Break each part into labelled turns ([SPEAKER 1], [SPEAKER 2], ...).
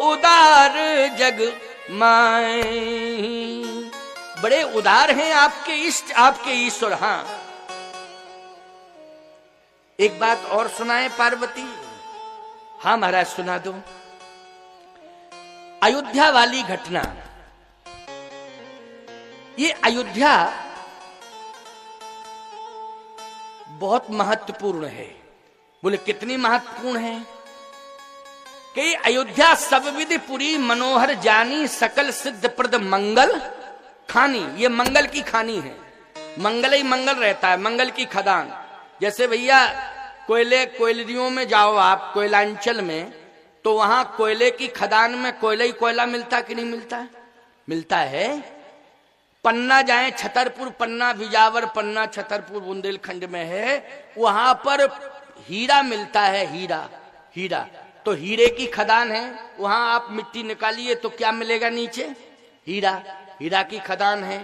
[SPEAKER 1] उदार जग माए, बड़े उदार हैं आपके इष्ट, आपके ईश्वर। हाँ, एक बात और सुनाए पार्वती। हाँ महाराज सुना दो। अयोध्या वाली घटना, ये अयोध्या बहुत महत्वपूर्ण है। बोले कितनी महत्वपूर्ण है? कि अयोध्या सब विधि पुरी मनोहर जानी, सकल सिद्ध प्रद मंगल खानी। ये मंगल की खानी है, मंगल ही मंगल रहता है, मंगल की खदान। जैसे भैया कोयलरियों में जाओ आप, कोयलांचल में, तो वहां कोयले की खदान में कोयला ही कोयला मिलता कि नहीं मिलता? मिलता है। पन्ना जाए, छतरपुर पन्ना, बिजावर पन्ना, छतरपुर बुंदेलखंड में है, वहां पर हीरा मिलता है, हीरा। हीरा तो हीरे की खदान है, वहां आप मिट्टी निकालिए तो क्या मिलेगा नीचे? हीरा। हीरा की खदान है।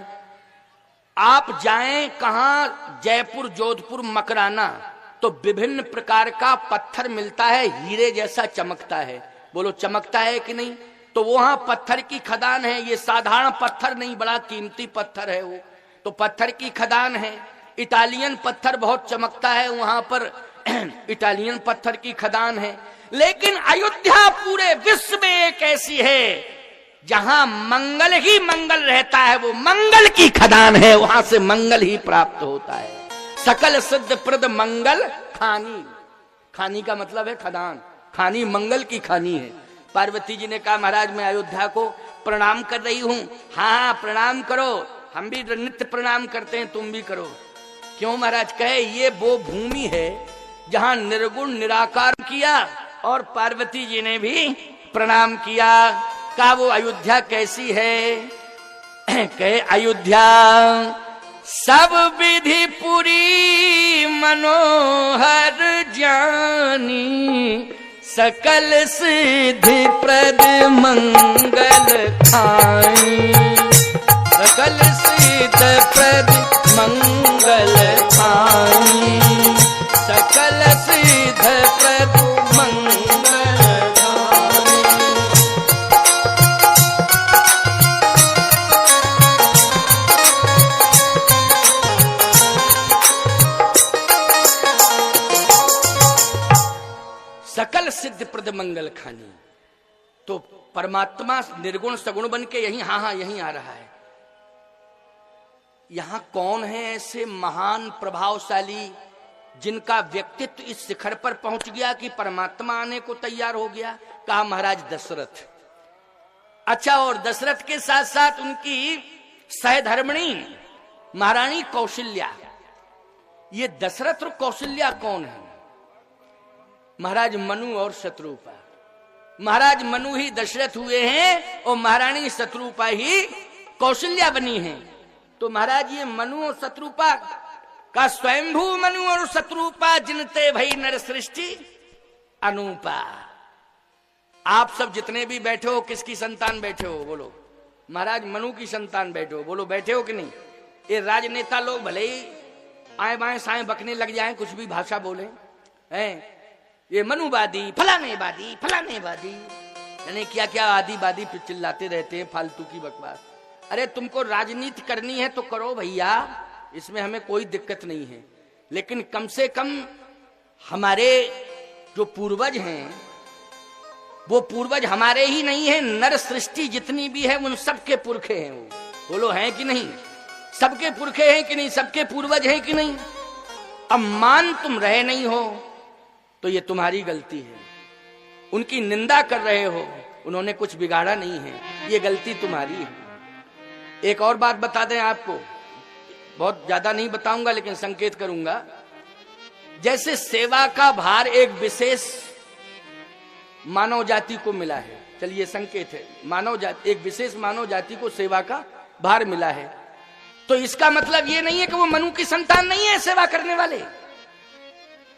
[SPEAKER 1] आप जाएं कहां, जयपुर, जोधपुर, मकराना, तो विभिन्न प्रकार का पत्थर मिलता है, हीरे जैसा चमकता है। बोलो चमकता है कि नहीं? तो वहां पत्थर की खदान है। ये साधारण पत्थर नहीं, बड़ा कीमती पत्थर है वो, तो पत्थर की खदान है। इटालियन पत्थर बहुत चमकता है वहां पर, इटालियन पत्थर की खदान है। लेकिन अयोध्या पूरे विश्व में एक ऐसी है जहां मंगल ही मंगल रहता है, वो मंगल की खदान है, वहां से मंगल ही प्राप्त होता है। सकल सिद्ध प्रद मंगल खानी। खानी का मतलब है खदान, खानी मंगल की खानी है। पार्वती जी ने कहा महाराज मैं अयोध्या को प्रणाम कर रही हूं। हाँ प्रणाम करो, हम भी नित्य प्रणाम करते हैं, तुम भी करो। क्यों महाराज? कहे ये वो भूमि है जहां निर्गुण निराकार किया, और पार्वती जी ने भी प्रणाम किया। कहा वो अयोध्या कैसी है? कहे अयोध्या सब विधि पुरी मनोहर जानी, सकल सिद्धि प्रद मंगल खाई। सकल सिद्ध प्रद मंगल खाई, सकल सिद्ध प्रद मंगल खाई। सकल सिद्ध प्रद मंगल खानी। तो परमात्मा निर्गुण सगुण बन के यहीं, हाँ यहीं आ रहा है। यहां कौन है ऐसे महान प्रभावशाली जिनका व्यक्तित्व इस शिखर पर पहुंच गया कि परमात्मा आने को तैयार हो गया? कहा महाराज दशरथ। अच्छा, और दशरथ के साथ साथ उनकी सहधर्मिणी महारानी कौशल्या। ये दशरथ और कौशल्या कौन है? महाराज मनु और शत्रुपा। महाराज मनु ही दशरथ हुए हैं और महारानी शत्रुपा ही कौशल्या बनी है। तो महाराज ये मनु और शत्रुपा का स्वयंभू मनु और शत्रुपा, जिनते भई नर सृष्टि अनूपा। आप सब जितने भी बैठे हो, किसकी संतान बैठे हो? बोलो। महाराज मनु की संतान बैठे हो। बोलो बैठे हो कि नहीं? ये राजनेता लोग भले ही आए बाएं साएं बकने लग जाएं, कुछ भी भाषा बोले हैं, ये मनुवादी, फलानेवादी, फलानेवादी, यानी क्या क्या आदिवादी चिल्लाते रहते हैं, फालतू की बकवास। अरे तुमको राजनीति करनी है तो करो भैया, इसमें हमें कोई दिक्कत नहीं है। लेकिन कम से कम हमारे जो पूर्वज हैं, वो पूर्वज हमारे ही नहीं है, नर सृष्टि जितनी भी है उन सबके पुरखे हैं वो। बोलो हैं कि नहीं? सबके पुरखे हैं कि नहीं? सबके पूर्वज हैं कि नहीं? अब मान तुम रहे नहीं हो तो ये तुम्हारी गलती है। उनकी निंदा कर रहे हो, उन्होंने कुछ बिगाड़ा नहीं है, ये गलती तुम्हारी है। एक और बात बता दें आपको, बहुत ज्यादा नहीं बताऊंगा लेकिन संकेत करूंगा। जैसे सेवा का भार एक विशेष मानव जाति को मिला है, चलिए संकेत है, मानव जाति, एक विशेष मानव जाति को सेवा का भार मिला है, तो इसका मतलब ये नहीं है कि वो मनु की संतान नहीं है सेवा करने वाले।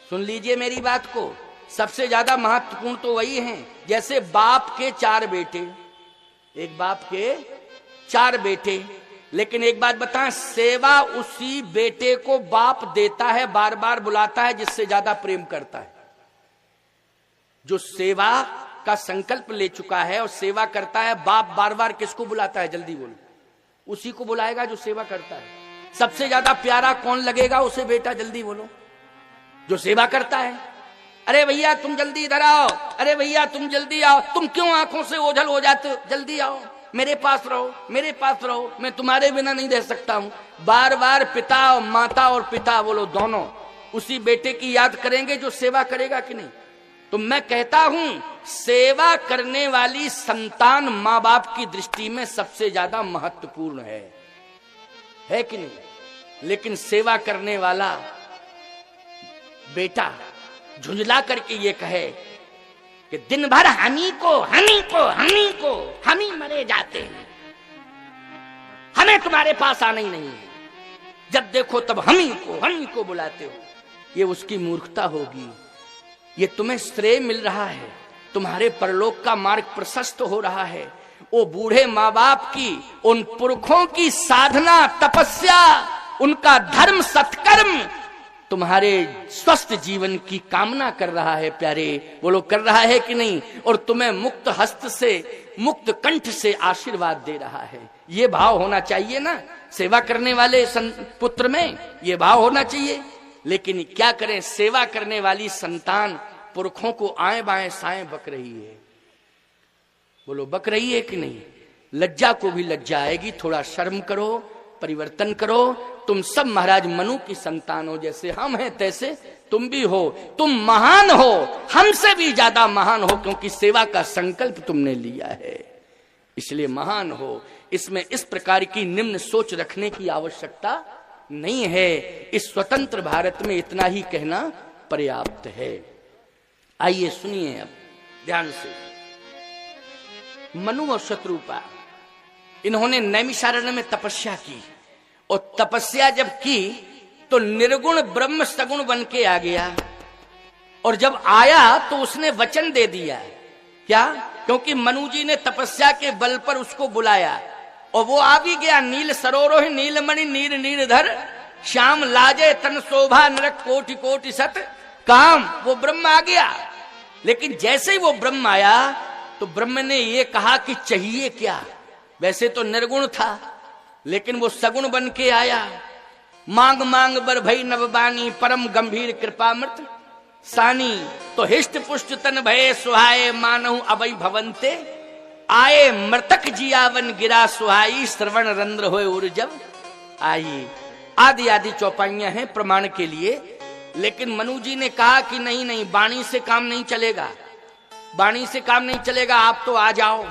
[SPEAKER 1] सुन लीजिए मेरी बात को, सबसे ज्यादा महत्वपूर्ण तो वही है। जैसे बाप के 4 बेटे, एक बाप के 4 बेटे, लेकिन एक बात बताएं, सेवा उसी बेटे को बाप देता है, बार बार बुलाता है जिससे ज्यादा प्रेम करता है। जो सेवा का संकल्प ले चुका है और सेवा करता है, बाप बार बार किसको बुलाता है? जल्दी बोलो। उसी को बुलाएगा जो सेवा करता है। सबसे ज्यादा प्यारा कौन लगेगा उसे? बेटा जल्दी बोलो। जो सेवा करता है। अरे भैया तुम जल्दी इधर आओ, अरे भैया तुम जल्दी आओ, तुम क्यों आंखों से ओझल हो जाते हो? जल्दी आओ, मेरे पास रहो, मेरे पास रहो, मैं तुम्हारे बिना नहीं रह सकता हूं। बार बार पिता और माता और पिता बोलो दोनों उसी बेटे की याद करेंगे जो सेवा करेगा कि नहीं? तो मैं कहता हूं सेवा करने वाली संतान मां बाप की दृष्टि में सबसे ज्यादा महत्वपूर्ण है कि नहीं? लेकिन सेवा करने वाला बेटा झुंझला करके ये कहे कि दिन भर हम ही मरे जाते हैं, हमें तुम्हारे पास आना ही नहीं है, जब देखो तब हम ही को बुलाते हो, ये उसकी मूर्खता होगी। ये तुम्हें श्रेय मिल रहा है, तुम्हारे परलोक का मार्ग प्रशस्त हो रहा है। वो बूढ़े माँ बाप की, उन पुरखों की साधना तपस्या, उनका धर्म सत्कर्म तुम्हारे स्वस्थ जीवन की कामना कर रहा है प्यारे, वो लोग कर रहा है कि नहीं? और तुम्हें मुक्त हस्त से, मुक्त कंठ से आशीर्वाद दे रहा है। ये भाव होना चाहिए ना सेवा करने वाले पुत्र में, ये भाव होना चाहिए। लेकिन क्या करें, सेवा करने वाली संतान पुरखों को आए बाएं साएं बक रही है। बोलो बक रही है कि नहीं? लज्जा को भी लज्जा आएगी, थोड़ा शर्म करो, परिवर्तन करो। तुम सब महाराज मनु की संतान हो, जैसे हम हैं तैसे तुम भी हो। तुम महान हो, हमसे भी ज्यादा महान हो, क्योंकि सेवा का संकल्प तुमने लिया है, इसलिए महान हो। इसमें इस प्रकार की निम्न सोच रखने की आवश्यकता नहीं है। इस स्वतंत्र भारत में इतना ही कहना पर्याप्त है। आइए सुनिए अब ध्यान से। मनु और शत्रुपा, इन्होंने नैमिषारण्य में तपस्या की, और तपस्या जब की तो निर्गुण ब्रह्म सगुण बन के आ गया। और जब आया तो उसने वचन दे दिया, क्या? क्योंकि मनु जी ने तपस्या के बल पर उसको बुलाया, और वो आ भी गया। नील सरोरोह नीलमणि नीर नीरधर, श्याम लाजे तन शोभा नरक कोटि कोटि सत काम, वो ब्रह्म आ गया। लेकिन जैसे ही वो ब्रह्म आया तो ब्रह्म ने ये कहा कि चाहिए क्या? वैसे तो निर्गुण था, लेकिन वो सगुण बन के आया। मांग मांग बर भई नवबानी, परम गंभीर कृपामृत सानी, तो हिष्ट पुष्ट तन भये सुहाए, मानहु अभय भवंते आए, मृतक जियावन गिरा सुहाई, श्रवण रंध्र होए उर्जब आई। आदि आदि चौपाइयां हैं प्रमाण के लिए। लेकिन मनु जी ने कहा कि नहीं नहीं, वाणी से काम नहीं चलेगा, वाणी से काम नहीं चलेगा, आप तो आ जाओ।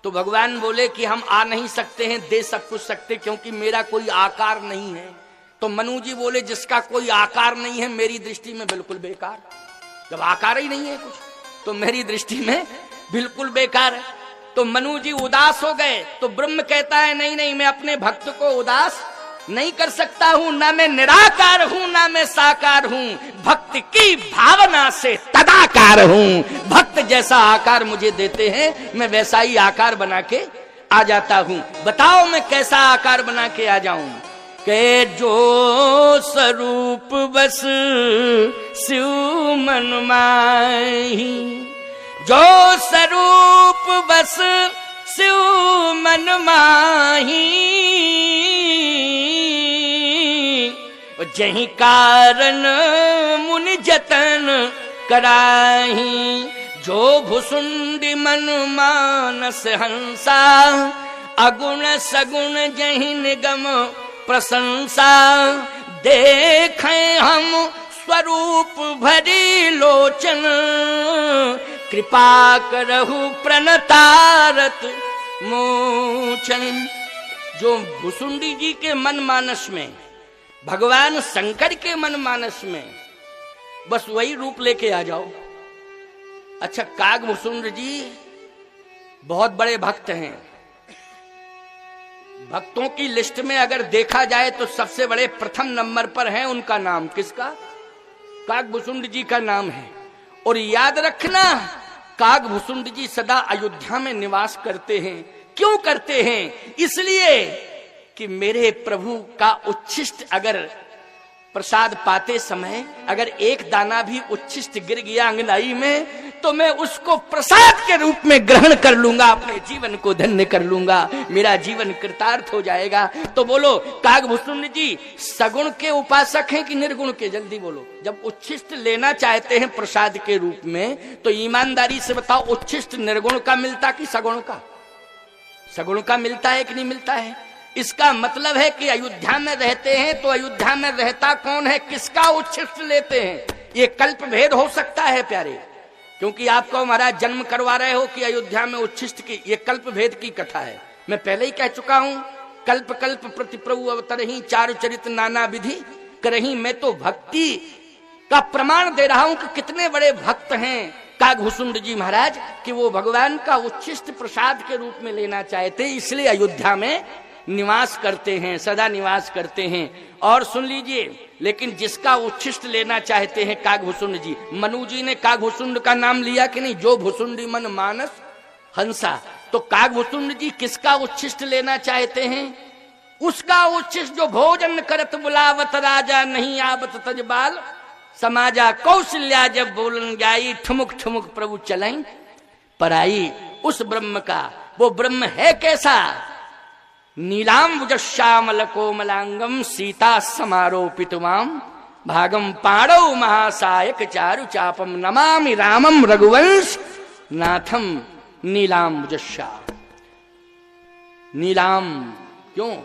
[SPEAKER 1] तो भगवान बोले कि हम आ नहीं सकते हैं, दे सब कुछ सकते, क्योंकि मेरा कोई आकार नहीं है। तो मनु जी बोले जिसका कोई आकार नहीं है मेरी दृष्टि में बिल्कुल बेकार। जब आकार ही नहीं है कुछ तो मेरी दृष्टि में बिल्कुल बेकार है। तो मनु जी उदास हो गए। तो ब्रह्म कहता है नहीं नहीं, मैं अपने भक्त को उदास नहीं कर सकता हूं, ना मैं निराकार हूं ना मैं साकार हूं, भक्त की भावना से तदाकार हूं। भक्त जैसा आकार मुझे देते हैं मैं वैसा ही आकार बना के आ जाता हूं। बताओ मैं कैसा आकार बना के आ जाऊं? के जो स्वरूप बस शिव मन माही, जो स्वरूप बस शिव मन माही, जही कारण मुनि जतन कराही, जो भुसुंडी मन मानस हंसा, अगुण सगुण जही निगम प्रशंसा, देखें हम स्वरूप भरी लोचन, कृपा करहु प्रणतारत मोचन। जो भुसुंडी जी के मन मानस में, भगवान शंकर के मन मानस में, बस वही रूप लेके आ जाओ। अच्छा, कागभूषुंड जी बहुत बड़े भक्त हैं। भक्तों की लिस्ट में अगर देखा जाए तो सबसे बड़े प्रथम नंबर पर है। उनका नाम किसका? कागभूषुंड जी का नाम है। और याद रखना, कागभूषुंड जी सदा अयोध्या में निवास करते हैं। क्यों करते हैं? इसलिए कि मेरे प्रभु का उच्छिष्ट अगर प्रसाद पाते समय अगर एक दाना भी उच्छिष्ट गिर गया अंगनाई में, तो मैं उसको प्रसाद के रूप में ग्रहण कर लूंगा, अपने जीवन को धन्य कर लूंगा, मेरा जीवन कृतार्थ हो जाएगा। तो बोलो कागभूषुंड जी सगुण के उपासक हैं कि निर्गुण के? जल्दी बोलो। जब उच्छिष्ट लेना चाहते हैं प्रसाद के रूप में, तो ईमानदारी से बताओ उच्छिष्ट निर्गुण का मिलता कि सगुण का? सगुण का मिलता है कि नहीं मिलता है? इसका मतलब है कि अयोध्या में रहते हैं तो अयोध्या में रहता कौन है, किसका उच्छिष्ट लेते हैं? ये कल्प भेद हो सकता है प्यारे, क्योंकि आपको महाराज जन्म करवा रहे हो कि अयोध्या में उच्छिष्ट की, ये कल्प भेद की कथा है। मैं पहले ही कह चुका हूं, कल्प कल्प प्रति प्रभु अवतरही, चारु चरित नाना विधि करही। मैं तो भक्ति का प्रमाण दे रहा हूं कि कितने बड़े भक्त हैं कागभूषुंड जी महाराज, कि वो भगवान का उच्छिष्ट प्रसाद के रूप में लेना चाहते, इसलिए अयोध्या में निवास करते हैं, सदा निवास करते हैं। और सुन लीजिए, लेकिन जिसका उच्छिष्ट लेना चाहते हैं कागभूषुंड जी, मनु जी ने कागभूषुंड का नाम लिया कि नहीं? जो भूषुंडी मन मानस हंसा। तो कागभूषुंड जी किसका उच्छिष्ट लेना चाहते हैं? उसका उच्छिष्ट जो भोजन करत बुलावत राजा, नहीं आवत तजबाल समाजा, कौशल्या जब बोलन जाई, ठुमुक ठुमुक प्रभु चलें पराई। उस ब्रह्म का, वो ब्रह्म है कैसा? नीलांबुज श्यामल कोमलांगम सीता समारोपितवाम भागम पाणौ महासायक चारु चापम नमामि रामम रघुवंश नाथम नीलांबुज श्याम। नीलाम क्यों?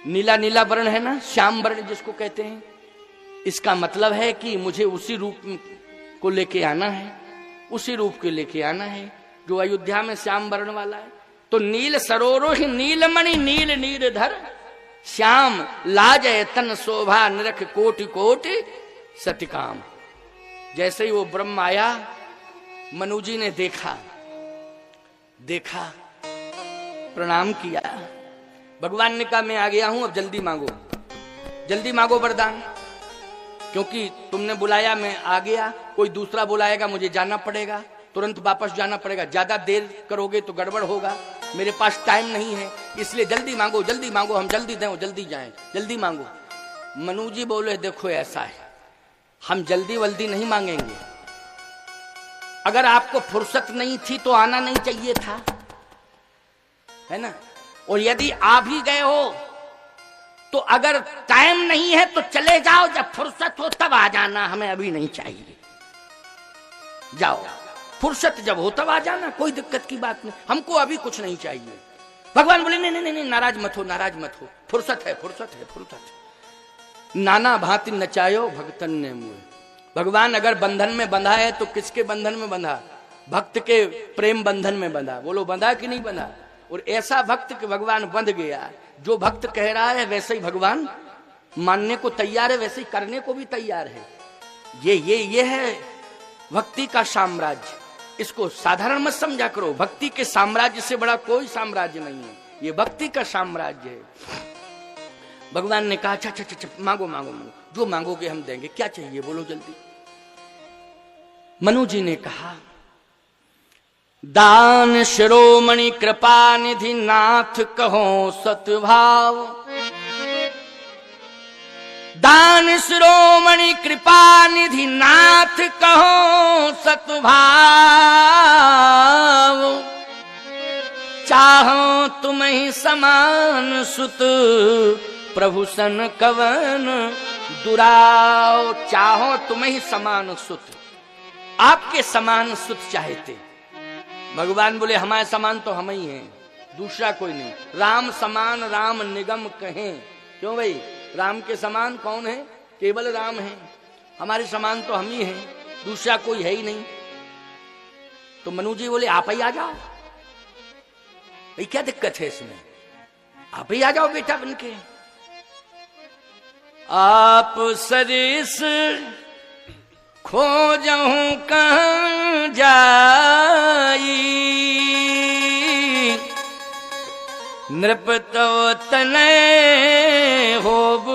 [SPEAKER 1] नीला नीला वर्ण है ना, श्याम वर्ण जिसको कहते हैं। इसका मतलब है कि मुझे उसी रूप को लेके आना है, उसी रूप के लेके आना है जो अयोध्या में श्याम वर्ण वाला है। तो नील सरोरुह नीलमणि नील नीरधर श्याम लाजय तन शोभा निरख कोटि कोटि सतिकाम। जैसे ही वो ब्रह्म आया, मनु जी ने देखा प्रणाम किया। भगवान ने कहा मैं आ गया हूं, अब जल्दी मांगो वरदान, क्योंकि तुमने बुलाया मैं आ गया, कोई दूसरा बुलाएगा मुझे जाना पड़ेगा, तुरंत वापस जाना पड़ेगा, ज्यादा देर करोगे तो गड़बड़ होगा, मेरे पास टाइम नहीं है, इसलिए जल्दी मांगो हम जल्दी दें, जल्दी जाएं, जल्दी मांगो। मनु जी बोले देखो ऐसा है, हम जल्दी वल्दी नहीं मांगेंगे, अगर आपको फुर्सत नहीं थी तो आना नहीं चाहिए था, है ना? और यदि आ भी गए हो तो अगर टाइम नहीं है तो चले जाओ, जब फुर्सत हो तब आ जाना, हमें अभी नहीं चाहिए, जाओ, फुर्सत जब हो तब आ जाना, कोई दिक्कत की बात नहीं, हमको अभी कुछ नहीं चाहिए। भगवान बोले नहीं, नाराज मत हो, फुर्सत है। नाना भांति नचायो भक्तन ने मुझे। भगवान अगर बंधन में बंधा है तो किसके बंधन में बंधा? भक्त के प्रेम बंधन में बंधा। बोलो बंधा कि नहीं बंधा? और ऐसा भक्त कि भगवान बंध गया, जो भक्त कह रहा है वैसे ही भगवान मानने को तैयार है, वैसे ही करने को भी तैयार है। ये है भक्ति का साम्राज्य। इसको साधारण मत समझा करो, भक्ति के साम्राज्य से बड़ा कोई साम्राज्य नहीं है, ये भक्ति का साम्राज्य है। भगवान ने कहा अच्छा मांगो, जो मांगोगे हम देंगे, क्या चाहिए बोलो जल्दी। मनु जी ने कहा दान शिरोमणि कृपा निधि नाथ कहो सतभाव, दान शिरोमणि कृपा निधि नाथ कहो सतभाव, चाहो तुम्हें समान सुत प्रभु सन कवन दुराव। चाहो तुम्हें समान सुत, आपके समान सुत चाहते। भगवान बोले हमारे समान तो हम ही हैं, दूसरा कोई नहीं। राम समान राम निगम कहें, क्यों भाई? राम के समान कौन है? केवल राम है, हमारे समान तो हम ही हैं, दूसरा कोई है ही नहीं। तो मनु जी बोले आप ही आ जाओ भाई, क्या दिक्कत है इसमें, आप ही आ जाओ बेटा बनके। आप सरिस खोजहूं कहां जाई, नृप तो तनय होब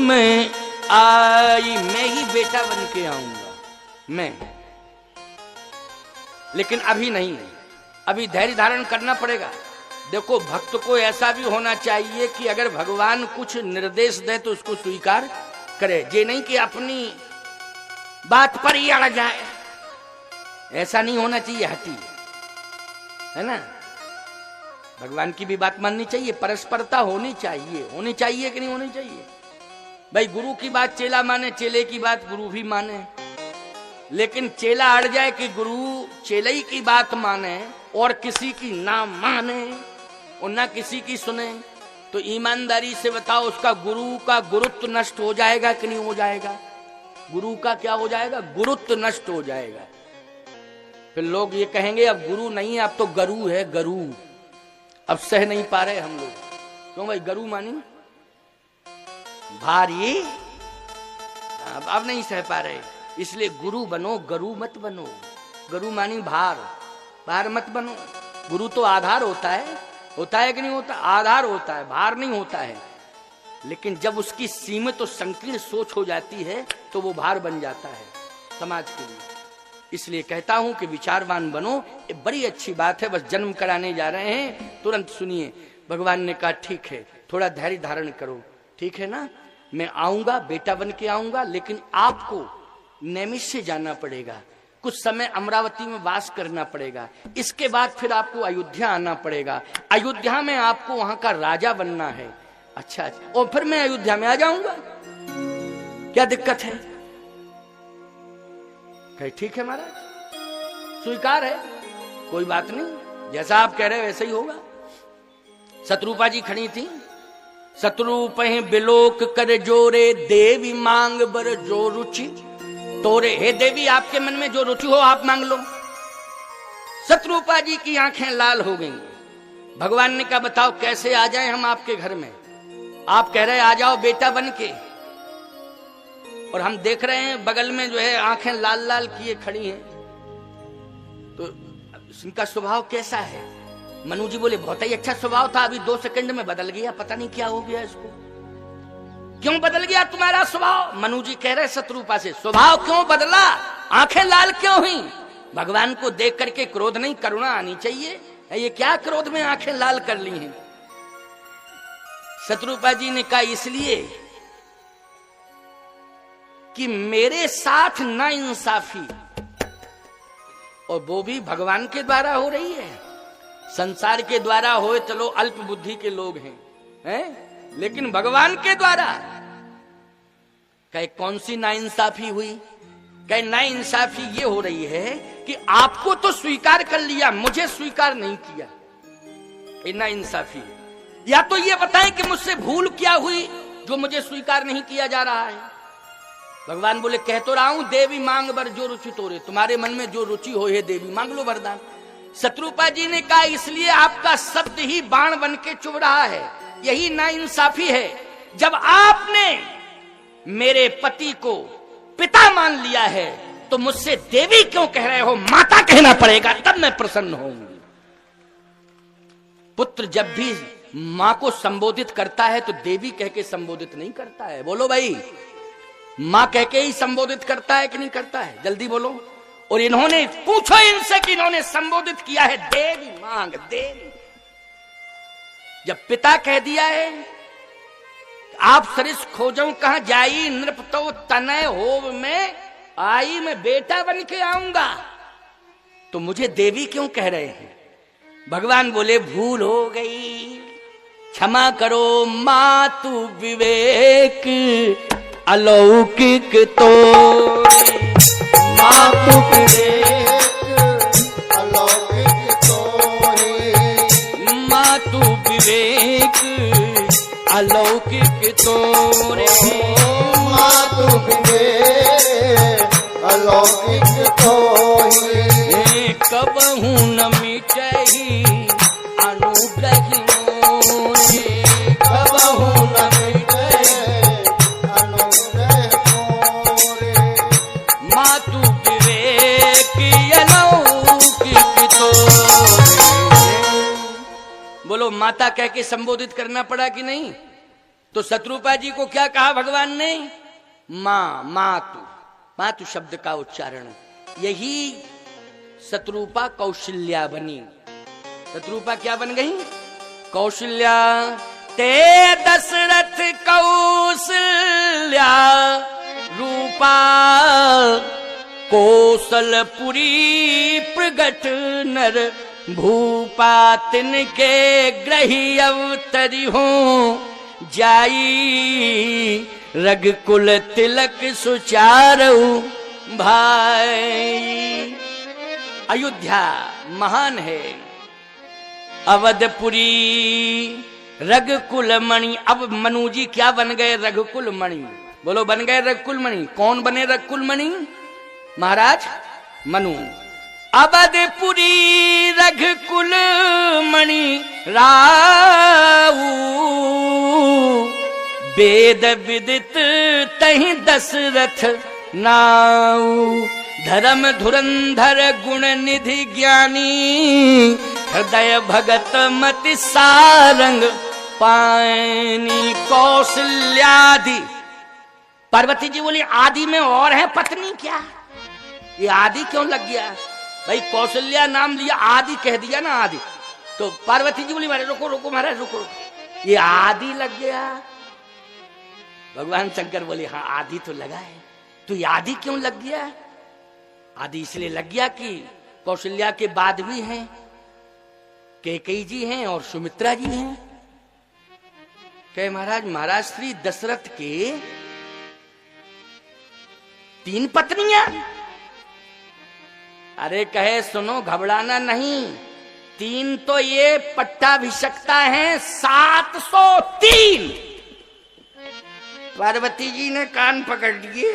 [SPEAKER 1] में आई। मैं ही बेटा बन के आऊंगा मैं, लेकिन अभी नहीं, अभी धैर्य धारण करना पड़ेगा। देखो भक्त को ऐसा भी होना चाहिए कि अगर भगवान कुछ निर्देश दे तो उसको स्वीकार करे, ये नहीं कि अपनी बात पर ही अड़ जाए, ऐसा नहीं होना चाहिए, हटी है ना। भगवान की भी बात माननी चाहिए, परस्परता होनी चाहिए, होनी चाहिए कि नहीं होनी चाहिए। भाई गुरु की बात चेला माने, चेले की बात गुरु भी माने, लेकिन चेला अड़ जाए कि गुरु चेले की बात माने और किसी की ना माने और ना किसी की सुने, तो ईमानदारी से बताओ उसका गुरु का गुरुत्व नष्ट हो जाएगा कि नहीं हो जाएगा। गुरु का क्या हो जाएगा, गुरुत्व नष्ट हो जाएगा। फिर लोग ये कहेंगे अब गुरु नहीं है, अब तो गरु है, गरु। अब सह नहीं पा रहे हम लोग, क्यों भाई, गरु मानी भारी, अब नहीं सह पा रहे, इसलिए गुरु बनो, गरु मत बनो। गरु मानी भार, भार मत बनो। गुरु तो आधार होता है कि नहीं होता, आधार होता है, भार नहीं होता है। लेकिन जब उसकी सीमित और संकीर्ण सोच हो जाती है तो वो भार बन जाता है समाज के लिए। इसलिए कहता हूं कि विचारवान बनो, ये बड़ी अच्छी बात है। बस जन्म कराने जा रहे हैं, तुरंत सुनिए। भगवान ने कहा ठीक है, थोड़ा धैर्य धारण करो, ठीक है ना, मैं आऊंगा, बेटा बन के आऊंगा, लेकिन आपको नैमिष से जाना पड़ेगा, कुछ समय अमरावती में वास करना पड़ेगा, इसके बाद फिर आपको अयोध्या आना पड़ेगा, अयोध्या में आपको वहां का राजा बनना है। अच्छा, और फिर मैं अयोध्या में आ जाऊंगा, क्या दिक्कत है। कहे ठीक है महाराज, स्वीकार है, कोई बात नहीं, जैसा आप कह रहे हैं वैसे ही होगा। शत्रुपा जी खड़ी थी, शत्रुप बिलोक कर जोरे, देवी मांग बर जो रुचि तोरे। हे देवी, आपके मन में जो रुचि हो आप मांग लो। शत्रुपा जी की आंखें लाल हो गईं। भगवान ने कहा बताओ कैसे आ जाएं हम आपके घर में, आप कह रहे आ जाओ बेटा बन के, और हम देख रहे हैं बगल में जो है आंखें लाल लाल किए खड़ी हैं, तो इनका स्वभाव कैसा है। मनु जी बोले बहुत ही अच्छा स्वभाव था, अभी 2 सेकंड में बदल गया, पता नहीं क्या हो गया इसको, क्यों बदल गया तुम्हारा स्वभाव। मनु जी कह रहे शत्रुपा से, स्वभाव क्यों बदला, आंखें लाल क्यों हुई। भगवान को देख करके क्रोध नहीं, करुणा आनी चाहिए, ये क्या क्रोध में आंखें लाल कर ली हैं। शत्रुपा जी ने कहा इसलिए कि मेरे साथ ना इंसाफी, और वो भी भगवान के द्वारा हो रही है, संसार के द्वारा हो चलो अल्प बुद्धि के लोग हैं, लेकिन भगवान के द्वारा। कहे कौन सी नाइंसाफी हुई। कहे नाइंसाफी ये हो रही है कि आपको तो स्वीकार कर लिया, मुझे स्वीकार नहीं किया, ये नाइंसाफी। या तो ये बताएं कि मुझसे भूल क्या हुई जो मुझे स्वीकार नहीं किया जा रहा है। भगवान बोले कह तो रहा हूं, देवी मांग बर जो रुचि तोरे, तुम्हारे मन में जो रुचि हो हे देवी मांग लो वरदान। शत्रुपा जी ने कहा इसलिए आपका शब्द ही बाण बन के चुभ रहा है, यही नाइंसाफी है। जब आपने मेरे पति को पिता मान लिया है तो मुझसे देवी क्यों कह रहे हो, माता कहना पड़ेगा, तब मैं प्रसन्न होऊंगी। पुत्र जब भी मां को संबोधित करता है तो देवी कह के संबोधित नहीं करता है। बोलो भाई, मां कह के ही संबोधित करता है कि नहीं करता है, जल्दी बोलो। और इन्होंने पूछो इनसे कि इन्होंने संबोधित किया है देवी मांग, देवी। जब पिता कह दिया है आप सरिस खोजो कहां जाई, नृप तो तनय होव में आई, मैं बेटा बन के आऊंगा, तो मुझे देवी क्यों कह रहे हैं। भगवान बोले भूल हो गई, क्षमा करो मातु विवेक अलौकिक तो,
[SPEAKER 2] मातु विवेक अलौकिक तो,
[SPEAKER 1] मातु विवेक अलौकिक तोरे,
[SPEAKER 2] मातु विवेक अलौकिक तोरे।
[SPEAKER 1] कबहू न मिटहि अनुग्रह मोरे,
[SPEAKER 2] कबहू न मिटहि अनुग्रह मोरे।
[SPEAKER 1] मातु विवेक अलौकिक तोरे। बोलो माता कह के संबोधित करना पड़ा कि नहीं। तो शत्रुपा जी को क्या कहा भगवान ने, मां, मातु। मातु शब्द का उच्चारण, यही शत्रुपा कौशल्या बनी। शत्रुपा क्या बन गई, कौशल्या। ते दशरथ कौशल्या रूपा कौशलपुरी प्रगट नर भूपा तिनके ग्रही अवतरी हो जाई रघुकुल तिलक सुचारु भाई। अयोध्या महान है, अवधपुरी रघुकुल मणि। अब मनु जी क्या बन गए? रघुकुल मणि। बोलो बन गए रघुकुल मणि। कौन बने रघुकुल मणि? महाराज मनु। अवधपुरी रघुकुल मणि राऊ वेद विदित तहि दशरथ नाऊ धर्म धुरंधर गुण निधि ज्ञानी हृदय भगत मति सारंग पानी कौशल्यादि। पार्वती जी बोली आदि में और है पत्नी क्या? ये आदि क्यों लग गया भाई? कौशल्या नाम लिया आदि कह दिया ना आदि। तो पार्वती जी बोली महाराज रुको रुको महाराज रुको, ये आदि लग गया। भगवान शंकर बोले हाँ आदि तो लगा है। तो ये आदि क्यों लग गया? आदि इसलिए लग गया कि कौशल्या के बाद भी हैं, कैकेयी जी हैं और सुमित्रा जी हैं। कहे महाराज श्री दशरथ के 3 पत्नियां। अरे कहे सुनो घबराना नहीं, 3 तो ये पट्टाभिषक्ता हैं, 703। पार्वती जी ने कान पकड़ लिए,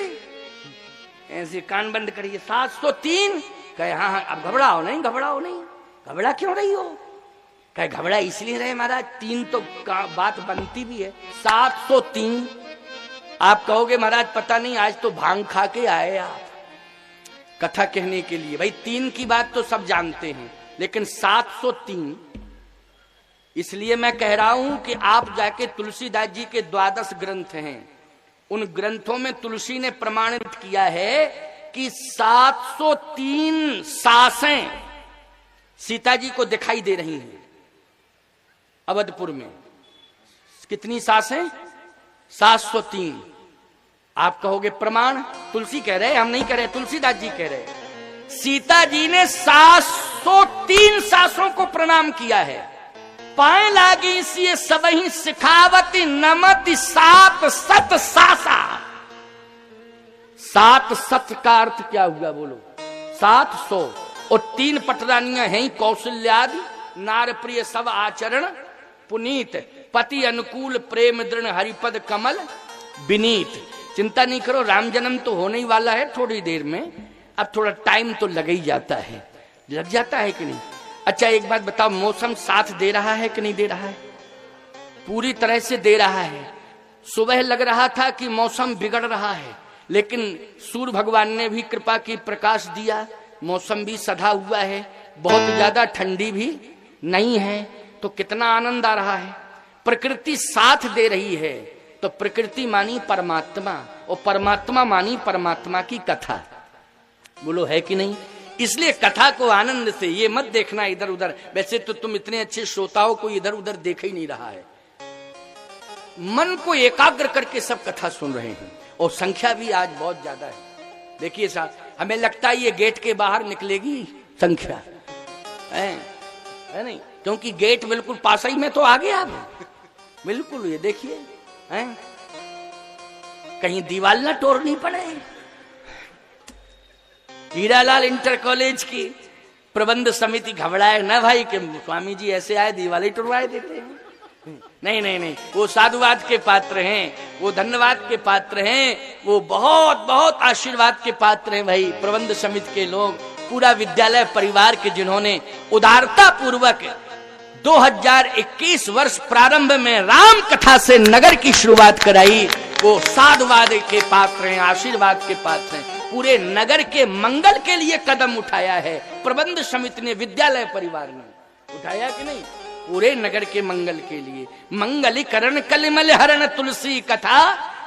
[SPEAKER 1] ऐसे कान बंद करिए। 703। कहे हाँ हाँ अब घबराओ नहीं घबराओ नहीं। घबरा क्यों रही हो? कहे घबरा इसलिए रहे महाराज 3 तो बात बनती भी है। 703। आप कहोगे महाराज पता नहीं आज तो भांग खा के आए आप कथा कहने के लिए। भाई 3 की बात तो सब जानते हैं, लेकिन 703 इसलिए मैं कह रहा हूं कि आप जाके तुलसीदास जी के 12 ग्रंथ हैं, उन ग्रंथों में तुलसी ने प्रमाणित किया है कि 703 सासें सीता जी को दिखाई दे रही हैं अवधपुर में। कितनी सासें? 703। आप कहोगे प्रमाण? तुलसी कह रहे, हम नहीं कह रहे, तुलसीदास जी कह रहे। सीता जी ने 703 सासों को प्रणाम किया है। पाए लागी इसलिए सबही सिखावती नमति 7 सत सासा। 7 सत का अर्थ क्या हुआ बोलो? 700। और 3 पटरानियां हैं कौशल्यादि नार प्रिय सब आचरण पुनीत पति अनुकूल प्रेम दृढ़ हरिपद कमल विनीत। चिंता नहीं करो, राम जन्म तो होने ही वाला है थोड़ी देर में। अब थोड़ा टाइम तो लग ही जाता है, लग जाता है कि नहीं? अच्छा एक बात बताओ, मौसम साथ दे रहा है कि नहीं दे रहा है? पूरी तरह से दे रहा है। सुबह लग रहा था कि मौसम बिगड़ रहा है, लेकिन सूर्य भगवान ने भी कृपा की, प्रकाश दिया, मौसम भी सधा हुआ है, बहुत ज्यादा ठंडी भी नहीं है। तो कितना आनंद आ रहा है। प्रकृति साथ दे रही है, तो प्रकृति मानी परमात्मा और परमात्मा मानी परमात्मा की कथा। बोलो है कि नहीं? इसलिए कथा को आनंद से, ये मत देखना इधर उधर। वैसे तो तुम इतने अच्छे श्रोताओं को इधर उधर देख ही नहीं रहा है, मन को एकाग्र करके सब कथा सुन रहे हैं और संख्या भी आज बहुत ज्यादा है। देखिए साहब, हमें लगता है ये गेट के बाहर निकलेगी संख्या, है नहीं? क्योंकि गेट बिल्कुल पास ही में तो आ गया अब, बिल्कुल। ये देखिए कहीं दीवार ना तोड़नी पड़े। हीरालाल इंटर कॉलेज की प्रबंध समिति घबराए ना भाई कि स्वामी जी ऐसे आए दीवार ही तोड़वाए देते हैं। नहीं नहीं नहीं, वो साधुवाद के पात्र हैं, वो धन्यवाद के पात्र हैं, वो बहुत बहुत आशीर्वाद के पात्र हैं भाई। प्रबंध समिति के लोग, पूरा विद्यालय परिवार के, जिन्होंने उदारता पूर्वक 2021 वर्ष प्रारंभ में राम कथा से नगर की शुरुआत कराई, वो साधुवाद के पात्र हैं, आशीर्वाद के पात्र हैं। पूरे नगर के मंगल के लिए कदम उठाया है प्रबंध समिति ने, विद्यालय परिवार ने उठाया कि नहीं? पूरे नगर के मंगल के लिए। मंगलीकरण कलिमल हरण तुलसी कथा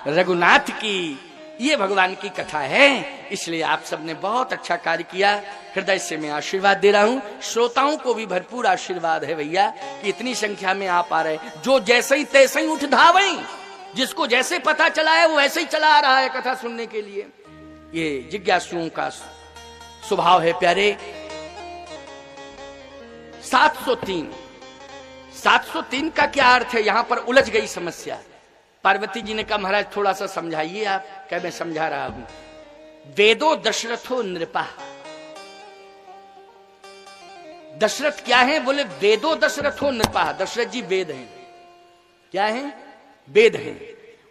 [SPEAKER 1] रघुनाथ की, ये भगवान की कथा है। इसलिए आप सबने बहुत अच्छा कार्य किया। हृदय से मैं आशीर्वाद दे रहा हूं। श्रोताओं को भी भरपूर आशीर्वाद है भैया कि इतनी संख्या में आप आ रहे। जो जैसे ही तैसे ही उठ धावें, जिसको जैसे पता चला है वो वैसे ही चला आ रहा है कथा सुनने के लिए। ये जिज्ञासुओं का स्वभाव है प्यारे। 703 का क्या अर्थ है, यहां पर उलझ गई समस्या। पार्वती जी ने कहा महाराज थोड़ा सा समझाइए आप। क्या मैं समझा रहा हूं। वेदो दशरथो नृपा। दशरथ क्या है? बोले वेदो दशरथो नृपा। दशरथ जी वेद हैं। क्या है? वेद हैं।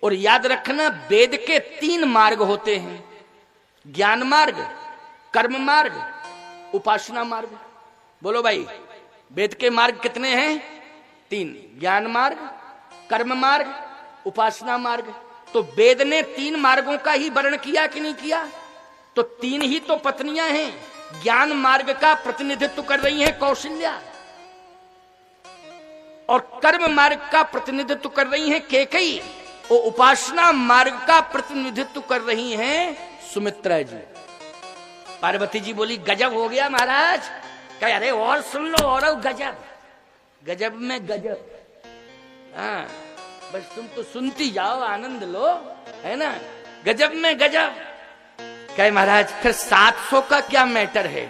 [SPEAKER 1] और याद रखना वेद के 3 मार्ग होते हैं, ज्ञान मार्ग, कर्म मार्ग, उपासना मार्ग। बोलो भाई, वेद के मार्ग कितने हैं? 3, ज्ञान मार्ग, कर्म मार्ग, उपासना मार्ग। तो वेद ने 3 मार्गों का ही वर्णन किया कि नहीं किया? तो 3 ही तो पत्नियां हैं। ज्ञान मार्ग का प्रतिनिधित्व कर रही हैं कौशल्या, और कर्म मार्ग का प्रतिनिधित्व कर रही हैं कैकेयी, और उपासना मार्ग का प्रतिनिधित्व कर रही हैं सुमित्रा जी। पार्वती जी बोली गजब हो गया महाराज। कह अरे और सुन लो, और गजब, गजब में गजब। हाँ बस तुम तो सुनती जाओ, आनंद लो, है ना। गजब में गजब। कहे महाराज फिर 700 का क्या मैटर है?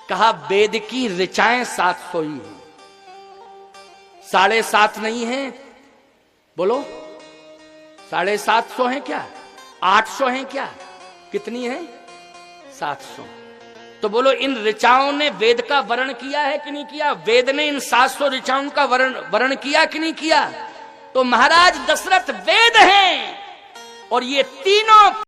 [SPEAKER 1] कहा वेद की ऋचाएं 700 ही है, 7.5 नहीं है। बोलो 750 है क्या? 800 है क्या? कितनी है? 700। तो बोलो इन ऋचाओं ने वेद का वर्णन किया है कि नहीं किया? वेद ने इन 700 ऋचाओं का वर्णन किया कि नहीं किया? तो महाराज दशरथ वेद हैं, और ये तीनों